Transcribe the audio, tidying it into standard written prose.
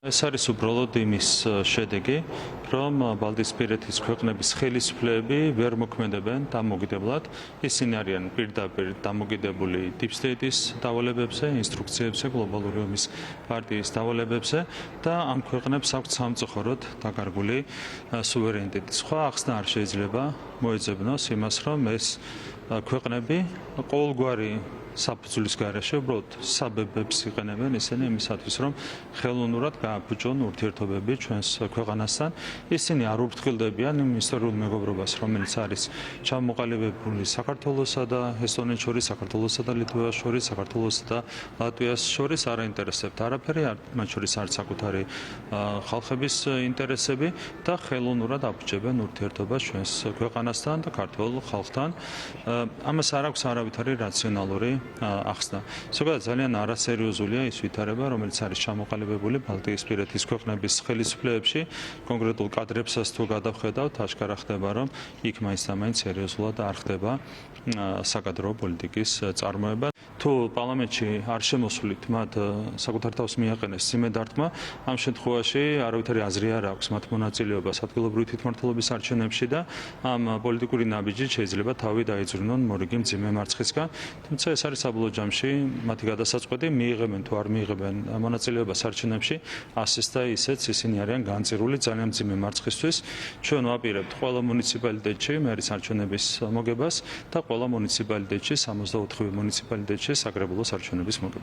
ეს არის უბრალოდ იმის შედეგი, რომ ბალტიისპირეთის ქვეყნების ხელისუფლებები ვერ მოქმედებენ დამოუკიდებლად. ისინი არიან პირდაპირ დამოკიდებული Deep State-ის დავალებებზე, ინსტრუქციებზე, გლობალური ომის პარტიის დავალებებზე და ამ ქვეყნებს აქვთ სამწუხაროდ დაკარგული სუვერენიტეტი. სხვა ახსნა არ შეიძლება მოეძებნოს იმას, რომ ეს ქვეყნები ყოველგვარი საფუძვლის გარეშე უბრალოდ საბებებს იყენებენ ისინი იმისათვის, რომ ხელოვნურად გააფუჭონ ურთიერთობები ჩვენს ქვეყანასთან. ისინი არ ურთქილდებიან იმ ისტორიულ მეგობრობას, რომელიც არის ჩამოყალიბებული საქართველოსა და ესტონეთს შორის, საქართველოსა და ლიტვას შორის, საქართველოსა და ლატვიას შორის არ აინტერესებთ არაფერი, მათ შორის არის საკუთარი ხალხების ინტერესები და ხელოვნურად აფუჭებენ ურთიერთობას ჩვენს ქვეყანასთან და ქართულ ხალხთან. ამას არ აქვს არავითარი რაციონალური ახსნა. ზოგადად ძალიან არასერიოზულია ის ვითარება, რომელიც არის ჩამოყალიბებული ბალტიისპირეთის ქვეყნების ხელისუფლებებში, კონკრეტულ კადრებსაც თუ გადავხედავთ, ашკარა ხდება, რომ იქ მაინც და მაინც სერიოზულად არ ხდება საკადრო პოლიტიკის წარმოება. თუ პარლამენტში არ შემოსულით, მათ საკუთარ თავს მიაყენეს სიმედართმა, ამ შემთხვევაში არავითარი აზრი არ აქვს მათ მონაწილეობას ადგილობრივი თვითმმართველობის არჩევნებში და ამ პოლიტიკური ნაბიჯით შეიძლება თავი დაიძვრინონ მორიგი მძიმე მარცხისგან. თუმცა ეს არის საბოლოო ჯამში მათი გადასაწყვეტი, მიიღებენ თუ არ მიიღებენ მონაწილეობას არჩევნებში, ასეც და ისეც ისინი არიან განწირული ძალიან მძიმე მარცხისთვის. ჩვენ ვაპირებთ ყველა მუნიციპალიტეტში მერის არჩევნების მოგებას და ყველა მუნიციპალიტეტში 64 მუნიციპალიტეტში საკრებულოს არჩევნების მოგებას.